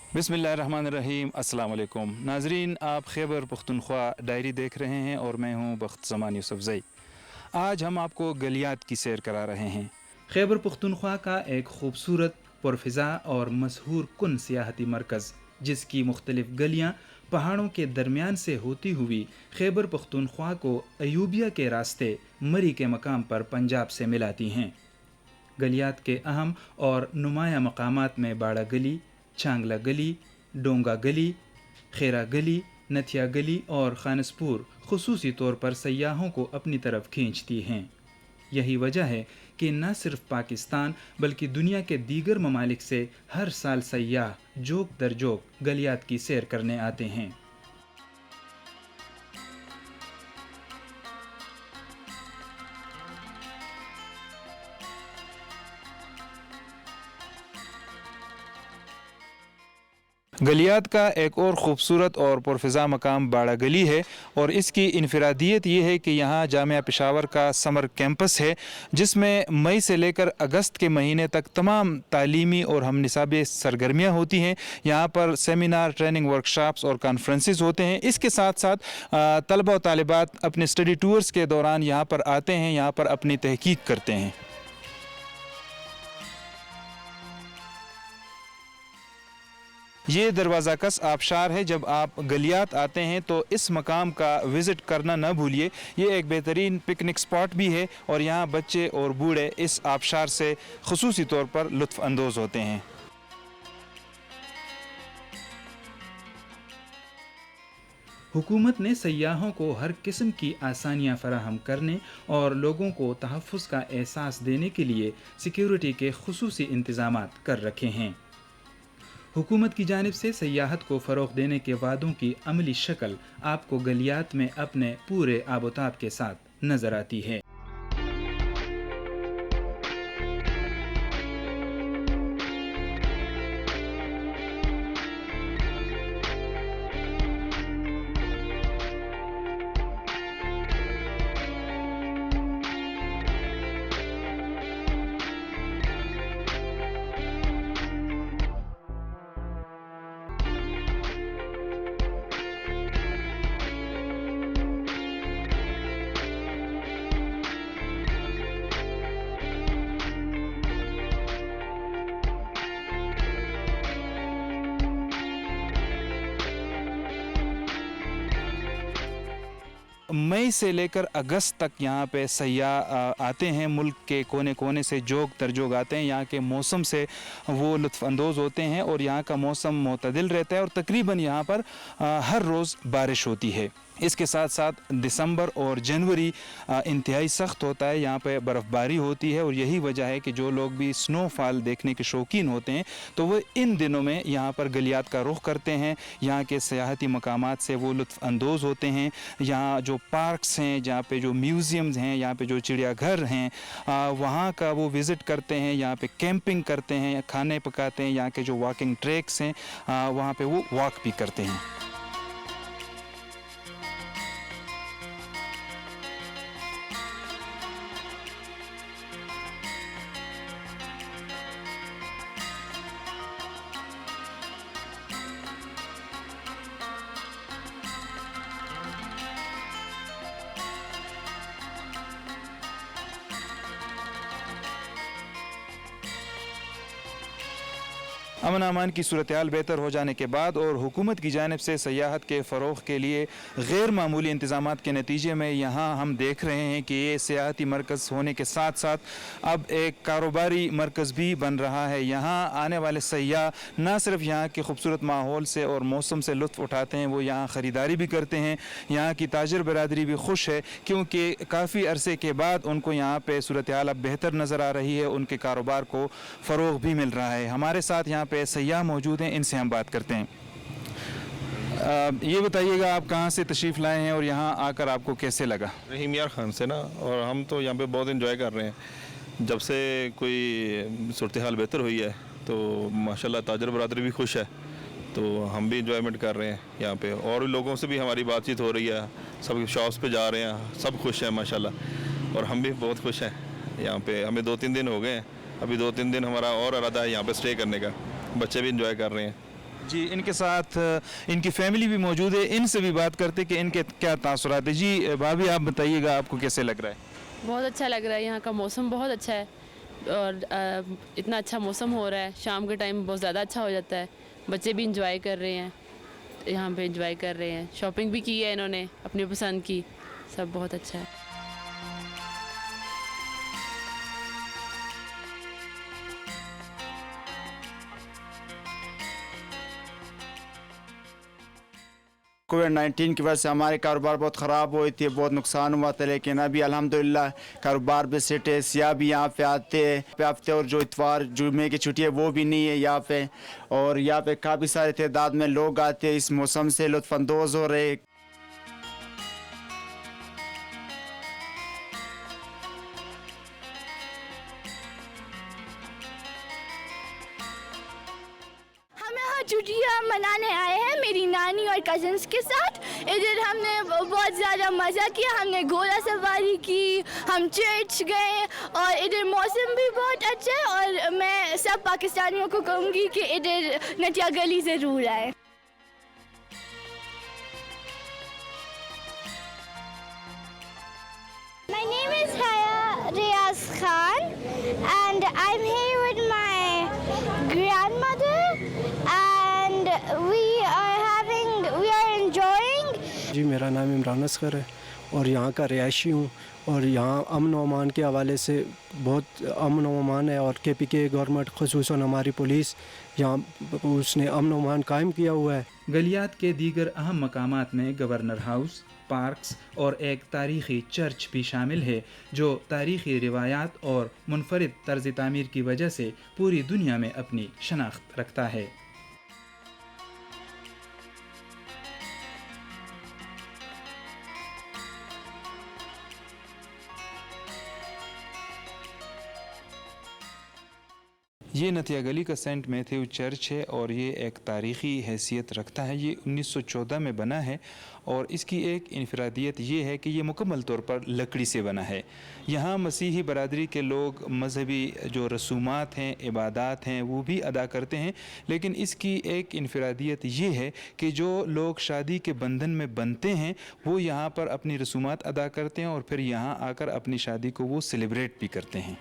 बिस्मिल्लाहिर्रहमानिर्रहीम, अस्सलाम वालेकुम नाजरीन। आप खैबर पख्तूनख्वा डायरी देख रहे हैं और मैं हूं बख्त ज़मान यूसुफज़ई। आज हम आपको गलियात की सैर करा रहे हैं। खैबर पख्तूनख्वा का एक खूबसूरत, पुरफ़िज़ा और मशहूर कुन सियाहती मरकज़, जिसकी मुख्तलिफ़ गलियाँ पहाड़ों के दरमियान से होती हुई खैबर पख्तूनख्वा को अयूबिया के रास्ते मरी के मकाम पर पंजाब से मिलाती हैं। गलियात के अहम और नुमाया मकामात में बाड़ा गली, छांगला गली, डोंगा गली, खेरा गली, नथिया गली और खानसपुर खुसूसी तौर पर सयाहों को अपनी तरफ खींचती हैं। यही वजह है कि न सिर्फ पाकिस्तान बल्कि दुनिया के दीगर ममालिक से हर साल सयाह जोक दर जोक गलियात की सैर करने आते हैं। गलियात का एक और ख़ूबसूरत और पुरफ़िज़ा मकाम बाड़ा गली है और इसकी इनफरादियत ये है कि यहाँ जामिया पेशावर का समर कैंपस है, जिसमें मई से लेकर अगस्त के महीने तक तमाम तालीमी और हम निसाबी सरगर्मियाँ होती हैं। यहाँ पर सेमिनार, ट्रेनिंग, वर्कशॉप्स और कॉन्फ्रेंसेस होते हैं। इसके साथ साथ तलबा और तालिबात अपने स्टडी टूर्स के दौरान यहाँ पर आते हैं, यहाँ पर अपनी तहकीक करते हैं। ये दरवाज़ा कस आबशार है। जब आप गलियात आते हैं तो इस मकाम का विज़िट करना न भूलिए। ये एक बेहतरीन पिकनिक स्पॉट भी है और यहाँ बच्चे और बूढ़े इस आबशार से ख़ुसूसी तौर पर लुत्फ़ अंदोज़ होते हैं। हुकूमत ने सयाहों को हर किस्म की आसानियाँ फराहम करने और लोगों को तहफ़्फ़ुज़ का एहसास देने के लिए सिक्योरिटी के ख़ुसूसी इंतज़ामात कर रखे हैं। हुकूमत की जानिब से सयाहत को फ़रोग़ देने के वादों की अमली शक्ल आपको गलियात में अपने पूरे आबोताब के साथ नज़र आती है। मई से लेकर अगस्त तक यहाँ पे सयाह आते हैं। मुल्क के कोने कोने से जोग दर जोग आते हैं। यहाँ के मौसम से वो लुत्फ़ अंदोज़ होते हैं और यहाँ का मौसम मोतदिल रहता है और तकरीबन यहाँ पर हर रोज़ बारिश होती है। इसके साथ साथ दिसंबर और जनवरी इंतहाई सख्त होता है। यहाँ पे बर्फ़बारी होती है और यही वजह है कि जो लोग भी स्नोफॉल देखने के शौकीन होते हैं तो वो इन दिनों में यहाँ पर गलियात का रुख करते हैं। यहाँ के सियाहती मकामात से वो लुत्फ़ अंदोज़ होते हैं। यहाँ जो पार्क्स हैं, जहाँ पे जो म्यूज़ियम्स हैं, यहाँ पे जो चिड़ियाघर हैं, वहाँ का वो विज़िट करते हैं। यहाँ पे कैंपिंग करते हैं, खाने पकाते हैं। यहाँ के जो वॉकिंग ट्रैक्स हैं वहाँ पे वो वॉक भी करते हैं। अमन अमान की सूरत हाल बेहतर हो जाने के बाद और हुकूमत की जानिब से सयाहत के फ़रोग़ के लिए गैर मामूली इंतज़ामात के नतीजे में यहाँ हम देख रहे हैं कि ये सियाहती मरकज़ होने के साथ साथ अब एक कारोबारी मरकज़ भी बन रहा है। यहाँ आने वाले सयाह न सिर्फ यहाँ के खूबसूरत माहौल से और मौसम से लुत्फ़ उठाते हैं, वो यहाँ ख़रीदारी भी करते हैं। यहाँ की ताजिर बरादरी भी खुश है क्योंकि काफ़ी अरसे के बाद उनको यहाँ पर सूरत हाल अब बेहतर नज़र आ रही है, उनके कारोबार को फ़रोग़ भी मिल रहा है। हमारे साथ यहाँ पे सयाह मौजूद हैं, इनसे हम बात करते हैं। ये बताइएगा आप कहाँ से तशरीफ़ लाए हैं और यहाँ आकर आपको कैसे लगा? रहीम यार ख़ान से ना, और हम तो यहाँ पे बहुत एंजॉय कर रहे हैं। जब से कोई सूरत हाल बेहतर हुई है तो माशाल्लाह ताजर बरादरी भी खुश है, तो हम भी इंजॉयमेंट कर रहे हैं यहाँ पे। और लोगों से भी हमारी बातचीत हो रही है, सब शॉप्स पे जा रहे हैं, सब खुश हैं माशाल्लाह। और हम भी बहुत खुश हैं यहाँ पे। हमें 2-3 दिन हो गए हैं, अभी 2-3 दिन हमारा और इरादा है यहाँ पे स्टे करने का। बच्चे भी इंजॉय कर रहे हैं। जी, इनके साथ इनकी फैमिली भी मौजूद है, इनसे भी बात करते कि इनके क्या तासुरात है। जी भाभी, आप बताइएगा आपको कैसे लग रहा है? बहुत अच्छा लग रहा है, यहाँ का मौसम बहुत अच्छा है और इतना अच्छा मौसम हो रहा है, शाम के टाइम बहुत ज़्यादा अच्छा हो जाता है। बच्चे भी इंजॉय कर रहे हैं, यहाँ पे इंजॉय कर रहे हैं, शॉपिंग भी की है इन्होंने अपनी पसंद की, सब बहुत अच्छा है। कोविड-19 की वजह से हमारे कारोबार बहुत ख़राब हुई थी, बहुत नुकसान हुआ था, लेकिन अभी अल्हम्दुलिल्लाह कारोबार पे सेट है। सियाह भी यहाँ पे आते हैं और जो इतवार जुमे की छुट्टी है वो भी नहीं है यहाँ पे, और यहाँ पे काफ़ी सारे तादाद में लोग आते हैं, इस मौसम से लुत्फ़अंदोज़ हो रहे। हम यहाँ छुट्टियाँ मनाने आए हैं मेरी नानी और कज़न्स के साथ। इधर हमने बहुत ज़्यादा मज़ा किया, हमने घोड़ा सवारी की, हम चर्च गए और इधर मौसम भी बहुत अच्छा है। और मैं सब पाकिस्तानियों को कहूँगी कि इधर नटिया गली ज़रूर आए। My name is Haya Riaz Khan and I'm here with my grandmother and we are enjoying. जी, मेरा नाम इमरान असगर है और यहाँ का रिहायशी हूँ और यहाँ अमन व अमान के हवाले से बहुत अमन व अमान है और KPK गवर्नमेंट ख़ुसूसन हमारी पुलिस यहाँ उसने अमन व अमान कायम किया हुआ है। गलियात के दीगर अहम मकामात में गवर्नर हाउस, पार्क्स और एक तारीख़ी चर्च भी शामिल है, जो तारीख़ी रिवायात और मुनफरिद तर्ज़ तामीर की वजह से पूरी दुनिया में अपनी शनाख्त रखता है। ये नतिया गली का सेंट मैथ्यू चर्च है और ये एक तारीख़ी हैसियत रखता है। ये 1914 में बना है और इसकी एक इनफरादियत ये है कि ये मुकम्मल तौर पर लकड़ी से बना है। यहाँ मसीही बरादरी के लोग मजहबी जो रसूमात हैं, इबादात हैं, वो भी अदा करते हैं, लेकिन इसकी एक इनफरादियत ये है कि जो लोग शादी के बंधन में बनते हैं वो यहाँ पर अपनी रसूमात अदा करते हैं और फिर यहाँ आकर अपनी शादी को वो सेलिब्रेट भी करते हैं।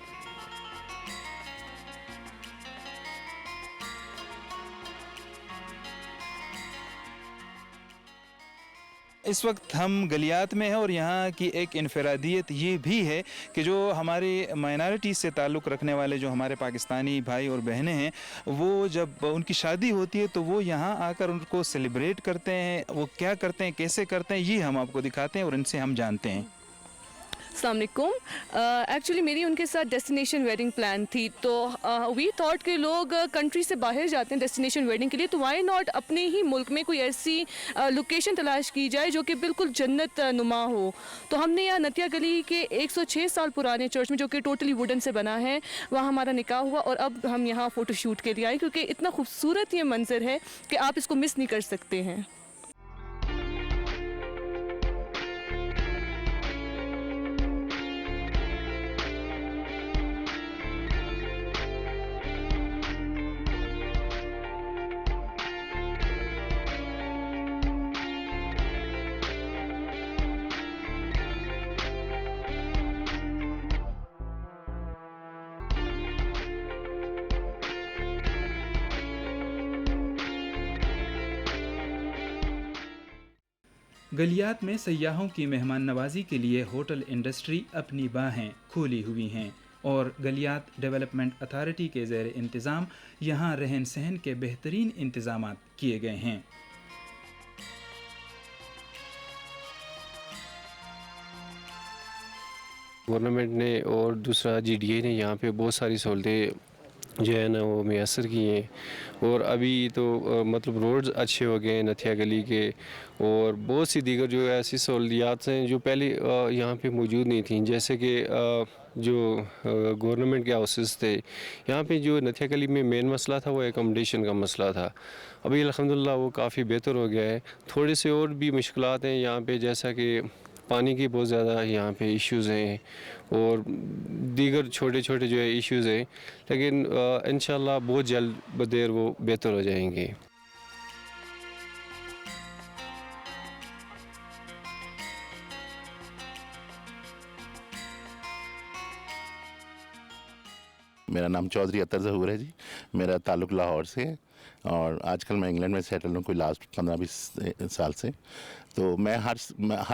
इस वक्त हम गलियात में हैं और यहाँ की एक इनफरादियत ये भी है कि जो हमारे माइनॉरिटी से ताल्लुक़ रखने वाले जो हमारे पाकिस्तानी भाई और बहनें हैं, वो जब उनकी शादी होती है तो वो यहाँ आकर उनको सेलिब्रेट करते हैं। वो क्या करते हैं, कैसे करते हैं, ये हम आपको दिखाते हैं और इनसे हम जानते हैं। अस्सलाम वालेकुम। एक्चुअली मेरी उनके साथ डेस्टिनेशन वेडिंग प्लान थी, तो वी थॉट के लोग कंट्री से बाहर जाते हैं डेस्टिनेशन वेडिंग के लिए, तो वाई नॉट अपने ही मुल्क में कोई ऐसी लोकेशन तलाश की जाए जो कि बिल्कुल जन्नत नुमा हो। तो हमने यहाँ नतिया गली के 106 साल पुराने चर्च में, जो कि टोटली वुडन से बना है, वहाँ हमारा निकाह हुआ और अब हम यहाँ फ़ोटोशूट के लिए आए, क्योंकि इतना खूबसूरत ये मंज़र है कि आप इसको मिस नहीं कर सकते हैं। गलियात में सयाहों की मेहमान नवाजी के लिए होटल इंडस्ट्री अपनी बाहें खोली हुई हैं और गलियात डेवलपमेंट अथॉरिटी के ज़ेर इंतज़ाम यहाँ रहन सहन के बेहतरीन इंतज़ाम किए गए हैं। गवर्नमेंट ने और दूसरा GDA ने यहाँ पे बहुत सारी सहूलतें जो है ना वो मैसर की हैं और अभी तो मतलब रोड्स अच्छे हो गए हैं नथिया गली के, और बहुत सी दीगर जो ऐसी सहूलियात हैं जो पहले यहाँ पे मौजूद नहीं थी, जैसे कि जो गवर्नमेंट के हाउसेस थे यहाँ पे। जो नथिया गली में मेन मसला था वो एकोमोडेशन का मसला था, अभी अल्हम्दुलिल्लाह वो काफ़ी बेहतर हो गया है। थोड़े से और भी मुश्किलात हैं यहाँ पे, जैसा कि पानी की बहुत ज़्यादा यहाँ पे इश्यूज़ हैं और दीगर छोटे छोटे जो है इश्यूज़ हैं, लेकिन इंशाल्लाह बहुत जल्द बदेर वो बेहतर हो जाएंगे। मेरा नाम चौधरी अतर ज़हूर है जी। मेरा ताल्लुक़ लाहौर से है और आजकल मैं इंग्लैंड में सेटल हूँ कोई लास्ट 15-20 साल से। तो मैं हर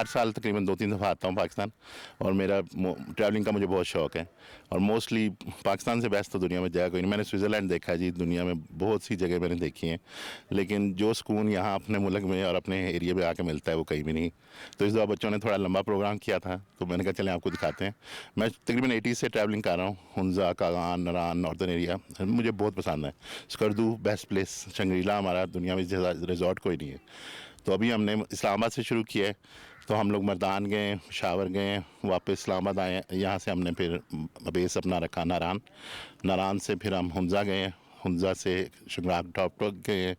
साल तकरीबन 2-3 दफ़ा आता हूँ पाकिस्तान और मेरा ट्रैवलिंग का मुझे बहुत शौक़ है और मोस्टली पाकिस्तान से बेस्ट तो दुनिया में जगह कोई नहीं। मैंने स्विट्ज़रलैंड देखा है जी, दुनिया में बहुत सी जगह मैंने देखी हैं, लेकिन जो सुकून यहाँ अपने मुल्क में और अपने एरिया में आके मिलता है वो कहीं भी नहीं। तो इस दफ़ा बच्चों ने थोड़ा लंबा प्रोग्राम किया था तो मैंने कहा चलें आपको दिखाते हैं। मैं तकरीबन 80 से ट्रैवलिंग कर रहा हूँ, हुंजा, कागान, नरान, नॉर्दर्न एरिया मुझे बहुत पसंद है। स्कर्दू बेस्ट प्लेस, शंग्रीला हमारा दुनिया में रिजॉर्ट कोई नहीं है। तो अभी हमने इस्लामाबाद से शुरू किया है, तो हम लोग मर्दान गए, शावर गए, वापस इस्लामाबाद आए। यहाँ से हमने फिर बेस अपना रखा नारान, नारान से फिर हम हुंजा गए, हुंजा से शंगराग टॉप गए,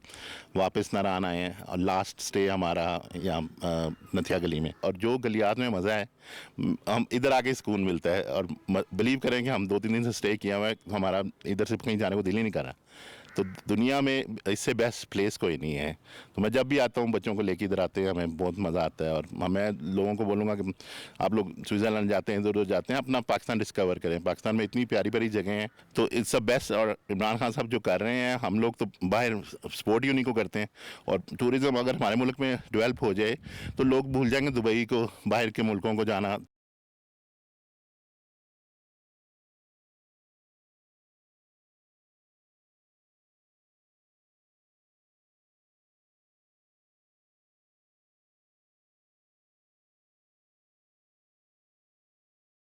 वापस नारान आए और लास्ट स्टे हमारा यहाँ नथिया गली में। और जो गलियात में मज़ा है हम इधर आके सुकून मिलता है और बिलीव करें कि हम 2-3 दिन से स्टे किया हुआ है, हमारा इधर से कहीं जाने को दिल ही नहीं कर रहा। तो दुनिया में इससे बेस्ट प्लेस कोई नहीं है। तो मैं जब भी आता हूँ बच्चों को लेके इधर आते हैं, हमें बहुत मज़ा आता है। और मैं लोगों को बोलूँगा कि आप लोग स्विट्ज़रलैंड जाते हैं, इधर उधर जाते हैं, अपना पाकिस्तान डिस्कवर करें। पाकिस्तान में इतनी प्यारी प्यारी जगह हैं, तो इट्स द बेस्ट। और इमरान खान साहब जो कर रहे हैं, हम लोग तो बाहर स्पोर्ट ही उन्हीं को करते हैं और टूरिज़्म अगर हमारे मुल्क में डेवलप हो जाए तो लोग भूल जाएंगे दुबई को, बाहर के मुल्कों को जाना।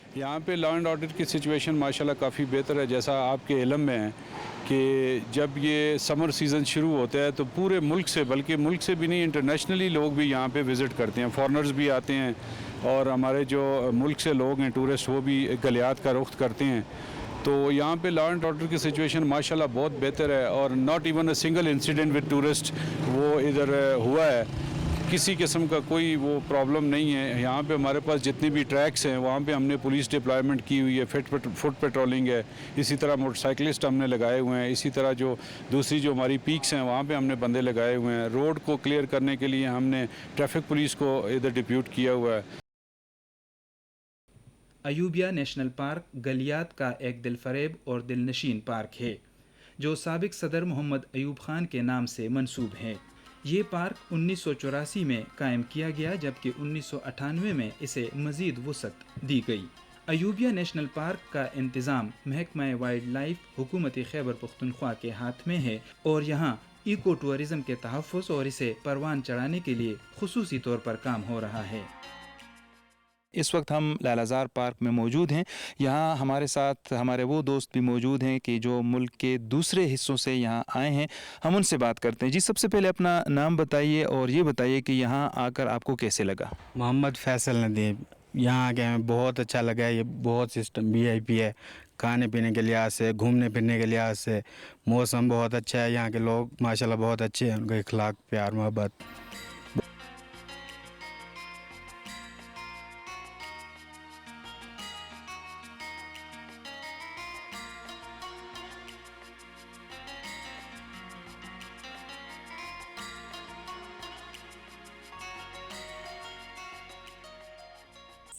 यहाँ पे लॉ एंड ऑर्डर की सिचुएशन माशाल्लाह काफ़ी बेहतर है। जैसा आपके इल्म में है कि जब ये समर सीज़न शुरू होता है तो पूरे मुल्क से, बल्कि मुल्क से भी नहीं, इंटरनेशनली लोग भी यहाँ पे विज़िट करते हैं, फॉरेनर्स भी आते हैं और हमारे जो मुल्क से लोग हैं टूरिस्ट वो भी गलियात का रुख करते हैं। तो यहाँ पे लॉ एंड ऑर्डर की सिचुएशन माशाल्लाह बहुत बेहतर है और not even a single incident with tourist वो इधर हुआ है। किसी किस्म का कोई वो प्रॉब्लम नहीं है। यहाँ पे हमारे पास जितनी भी ट्रैक्स हैं वहाँ पे हमने पुलिस डिप्लॉयमेंट की हुई है, फुट पेट्रोलिंग है, इसी तरह मोटरसाइकिलिस्ट हमने लगाए हुए हैं, इसी तरह जो दूसरी जो हमारी पीक्स हैं वहाँ पे हमने बंदे लगाए हुए हैं। रोड को क्लियर करने के लिए हमने ट्रैफिक पुलिस को इधर डिप्यूट किया हुआ है। अयूबिया नेशनल पार्क गलियात का एक दिलफरेब और दिलनशीन पार्क है जो साबिक सदर मोहम्मद अयूब खान के नाम से मंसूब है। ये पार्क 1984 में कायम किया गया जबकि 1998 में इसे मज़ीद वुसअत दी गई। अयूबिया नेशनल पार्क का इंतज़ाम महकमा वाइल्ड लाइफ हुकूमत खैबर पख्तूनख्वा के हाथ में है और यहाँ इको टूरिज़म के तहफ़्फ़ुज़ और इसे परवान चढ़ाने के लिए खुसूसी तौर पर काम हो रहा है। इस वक्त हम लालाज़ार पार्क में मौजूद हैं। यहाँ हमारे साथ हमारे वो दोस्त भी मौजूद हैं कि जो मुल्क के दूसरे हिस्सों से यहाँ आए हैं। हम उनसे बात करते हैं। जी, सबसे पहले अपना नाम बताइए और ये बताइए कि यहाँ आकर आपको कैसे लगा। मोहम्मद फैसल नदीम। यहाँ आके हमें बहुत अच्छा लगा। ये बहुत सिस्टम VIP है, खाने पीने के लिहाज से, घूमने फिरने के लिहाज से। मौसम बहुत अच्छा है, यहाँ के लोग माशाल्लाह बहुत अच्छे हैं, उनका इखलाक, प्यार, मोहब्बत।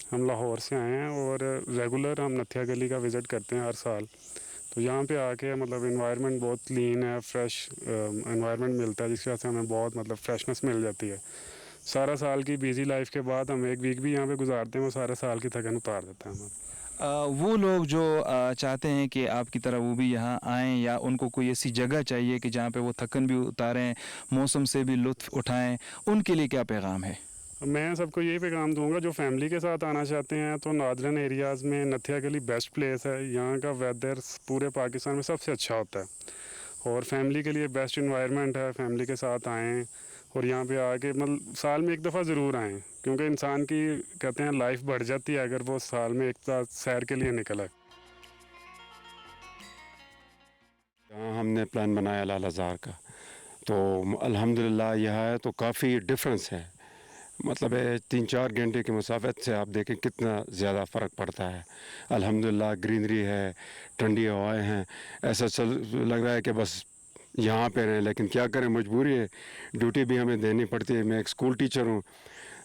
हम लाहौर से आए हैं और रेगुलर हम नथिया गली का विज़िट करते हैं हर साल। तो यहाँ पे आके मतलब इन्वायरमेंट बहुत क्लीन है, फ्रेश इन्वायरमेंट मिलता है जिसकी वजह से हमें बहुत मतलब फ्रेशनेस मिल जाती है। सारा साल की बिज़ी लाइफ के बाद हम एक वीक भी यहाँ पे गुजारते हैं, वो सारे साल की थकन उतार देते हैं हमें। वो लोग जो चाहते हैं कि आपकी तरह वो भी यहाँ आएँ या उनको कोई ऐसी जगह चाहिए कि जहाँ पे वो थकन भी उतारें, मौसम से भी लुत्फ़ उठाएं, उनके लिए क्या पैगाम है? मैं सबको यही पैगाम दूंगा जो फैमिली के साथ आना चाहते हैं तो नॉर्दर्न एरियाज़ में नथिया गली बेस्ट प्लेस है। यहाँ का वेदर पूरे पाकिस्तान में सबसे अच्छा होता है और फैमिली के लिए बेस्ट इन्वायरमेंट है। फैमिली के साथ आएँ और यहाँ पे आके मतलब साल में एक दफ़ा ज़रूर आएँ, क्योंकि इंसान की कहते हैं लाइफ बढ़ जाती है अगर वो साल में एक साथ सैर के लिए निकले। यहाँ हमने प्लान बनाया लालाज़ार का, तो अल्हम्दुलिल्लाह यहाँ तो काफ़ी डिफरेंस है। मतलब 3-4 घंटे की मुसाफत से आप देखें कितना ज़्यादा फ़र्क पड़ता है। अल्हम्दुलिल्लाह ग्रीनरी है, ठंडी हवाएं हैं, ऐसा लग रहा है कि बस यहाँ पे रहें। लेकिन क्या करें, मजबूरी है, ड्यूटी भी हमें देनी पड़ती है। मैं एक स्कूल टीचर हूँ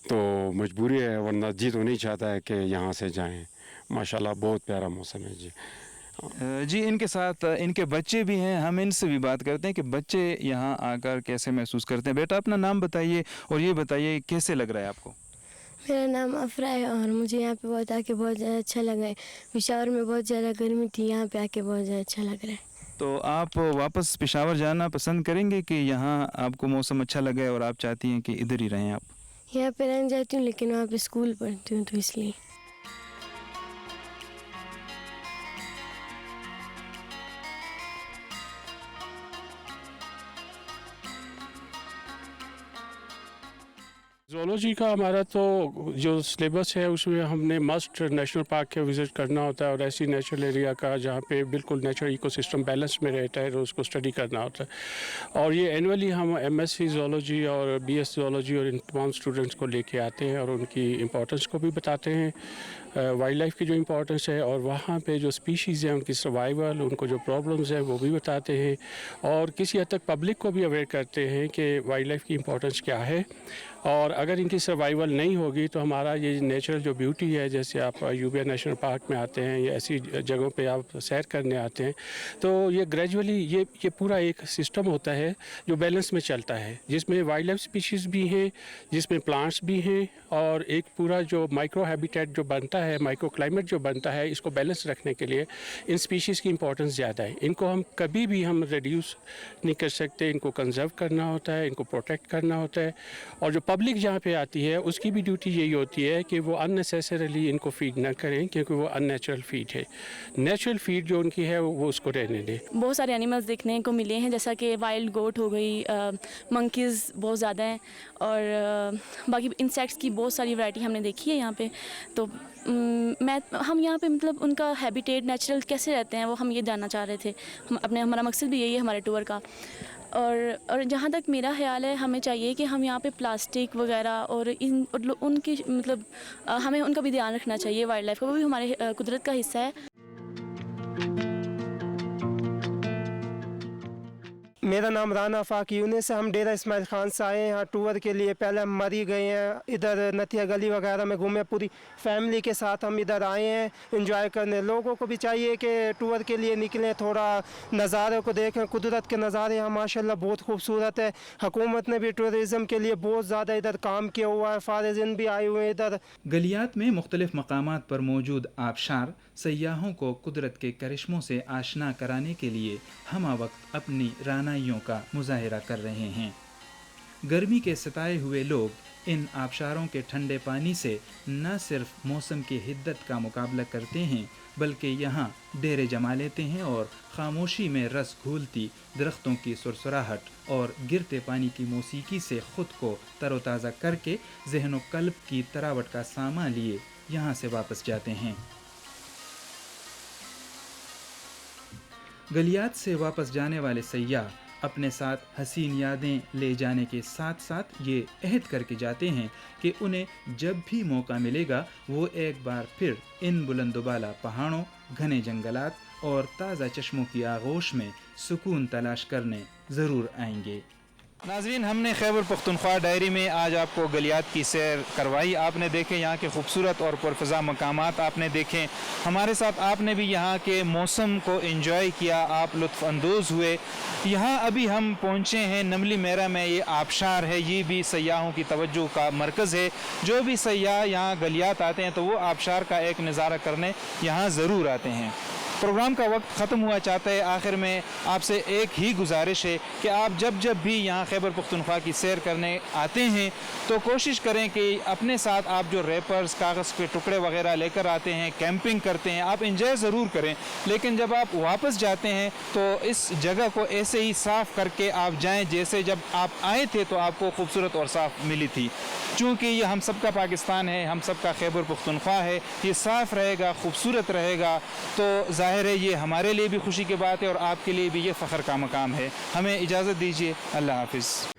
तो मजबूरी है, वरना जी तो नहीं चाहता है कि यहाँ से जाएं। माशाल्लाह बहुत प्यारा मौसम है जी। जी, इनके साथ इनके बच्चे भी हैं, हम इनसे भी बात करते हैं कि बच्चे यहाँ आकर कैसे महसूस करते हैं। बेटा, अपना नाम बताइए और ये बताइए कैसे लग रहा है आपको? मेरा नाम अफरा है और मुझे यहाँ पे बहुत आके बहुत ज़्यादा अच्छा लगा है। पेशावर में बहुत ज़्यादा गर्मी थी, यहाँ पे आके बहुत ज़्यादा अच्छा लग रहा है। तो आप वापस पेशावर जाना पसंद करेंगे कि यहाँ आपको मौसम अच्छा लगा है और आप चाहती हैं कि इधर ही रहें आप? यहाँ पे रहना चाहती हूँ लेकिन वहाँ पे स्कूल पढ़ती हूँ तो इसलिए। ज़ूलॉजी का हमारा तो जो सिलेबस है उसमें हमने मस्ट नेशनल पार्क के विज़िट करना होता है और ऐसी नेचुरल एरिया का जहाँ पे बिल्कुल नेचुरल इकोसिस्टम बैलेंस में रहता है तो उसको स्टडी करना होता है। और ये एनुअली हम एमएससी ज़ूलॉजी और बीएस ज़ूलॉजी और इन तमाम स्टूडेंट्स को लेके आते हैं और उनकी इम्पोर्टेंस को भी बताते हैं, वाइल्ड लाइफ की जो इम्पोर्टेंस है और वहाँ पे जो स्पीशीज़ हैं उनकी सर्वाइवल, उनको जो प्रॉब्लम्स हैं वो भी बताते हैं और किसी हद तक पब्लिक को भी अवेयर करते हैं कि वाइल्ड लाइफ की इम्पोर्टेंस क्या है और अगर इनकी सर्वाइवल नहीं होगी तो हमारा ये नेचुरल जो ब्यूटी है, जैसे आप यूबिया नेशनल पार्क में आते हैं या ऐसी जगहों पे आप सैर करने आते हैं, तो ये ग्रेजुअली ये पूरा एक सिस्टम होता है जो बैलेंस में चलता है, जिसमें वाइल्ड लाइफ स्पीशीज़ भी हैं, जिसमें प्लांट्स भी हैं और एक पूरा जो माइक्रो हैबिटेट जो बनता है, माइक्रो क्लाइमेट जो बनता है, इसको बैलेंस रखने के लिए इन स्पीशीज़ की इंपॉर्टेंस ज़्यादा है। इनको हम कभी भी हम रिड्यूस नहीं कर सकते, इनको कंजर्व करना होता है, इनको प्रोटेक्ट करना होता है और जो पब्लिक जहाँ पे आती है उसकी भी ड्यूटी यही होती है कि वो अननेसेसरीली इनको फीड ना करें क्योंकि वो अननेचुरल फीड है। नेचुरल फीड जो उनकी है वो उसको रहने दें। बहुत सारे एनिमल्स देखने को मिले हैं, जैसा कि वाइल्ड गोट हो गई, मंकीज़ बहुत ज़्यादा हैं और बाकी इंसेक्ट्स की बहुत सारी वैरायटी हमने देखी है यहाँ पे। तो हम यहाँ पे मतलब उनका हैबिटेट नेचुरल कैसे रहते हैं वो हम ये जानना चाह रहे थे। हमारा मकसद भी यही है हमारे टूर का। और जहाँ तक मेरा ख्याल है हमें चाहिए कि हम यहाँ पे प्लास्टिक वगैरह और उनकी मतलब हमें उनका भी ध्यान रखना चाहिए, वाइल्ड लाइफ का, वो भी हमारे कुदरत का हिस्सा है। मेरा नाम राना फाक यूनिस है। हम डेरा इस्माइल खान से आए हैं यहाँ टूर के लिए। पहले हम मरी गए हैं, इधर नथिया गली वगैरह में घूमे, पूरी फैमिली के साथ हम इधर आए हैं एंजॉय करने। लोगों को भी चाहिए कि टूर के लिए निकलें, थोड़ा नज़ारे को देखें। कुदरत के नज़ारे यहाँ माशाल्लाह बहुत खूबसूरत है। हुकूमत ने भी टूरिज़म के लिए बहुत ज़्यादा इधर काम किया हुआ है, फारिज़िन भी आए हुए हैं इधर। गलियात में मुख्तलिफ मकामात पर मौजूद आबशार सयाहों को कुदरत के करिश्मों से आशना कराने के लिए हमा वक्त अपनी रानाइयों का मुजाहिरा कर रहे हैं। गर्मी के सताए हुए लोग इन आबशारों के ठंडे पानी से न सिर्फ मौसम की हिद्दत का मुकाबला करते हैं बल्कि यहाँ डेरे जमा लेते हैं और खामोशी में रस घोलती दरख्तों की सुरसराहट और गिरते पानी की मौसीकी से खुद को तरोताज़ा करके ज़हन व कल्ब की तरावट का सामा लिए यहाँ से वापस जाते हैं। गलियात से वापस जाने वाले सयाह अपने साथ हसीन यादें ले जाने के साथ साथ ये अहद करके जाते हैं कि उन्हें जब भी मौका मिलेगा वो एक बार फिर इन बुलंदबाला पहाड़ों, घने जंगलात और ताज़ा चश्मों की आगोश में सुकून तलाश करने ज़रूर आएंगे। नाज़रीन, हमने खैबर पख्तूनख्वा डायरी में आज आपको गलियात की सैर करवाई। आपने देखे यहाँ के खूबसूरत और पुरफ़ज़ा मकामात आपने देखे, हमारे साथ आपने भी यहाँ के मौसम को एंजॉय किया, आप लुत्फ़ अंदोज़ हुए। यहाँ अभी हम पहुँचे हैं नमली मेरा में, ये आबशार है, ये भी सयाहों की तवज्जो का मरकज़ है। जो भी सयाह यहाँ गलियात आते हैं तो वो आबशार का एक नज़ारा करने यहाँ ज़रूर आते हैं। प्रोग्राम का वक्त ख़त्म हुआ चाहता है। आखिर में आपसे एक ही गुजारिश है कि आप जब भी यहाँ खैबर पख्तूनख्वा की सैर करने आते हैं तो कोशिश करें कि अपने साथ आप जो रैपर्स, कागज़ के टुकड़े वगैरह लेकर आते हैं, कैंपिंग करते हैं, आप इंजॉय ज़रूर करें, लेकिन जब आप वापस जाते हैं तो इस जगह को ऐसे ही साफ़ करके आप जाएँ जैसे जब आप आए थे तो आपको खूबसूरत और साफ़ मिली थी। चूँकि ये हम सब का पाकिस्तान है, हम सब का खैबर पख्तूनख्वा है, ये साफ़ रहेगा, खूबसूरत रहेगा तो ज़ाहिर है ये हमारे लिए भी खुशी की बात है और आपके लिए भी ये फ़ख्र का मकाम है। हमें इजाज़त दीजिए। अल्लाह हाफ़िज़।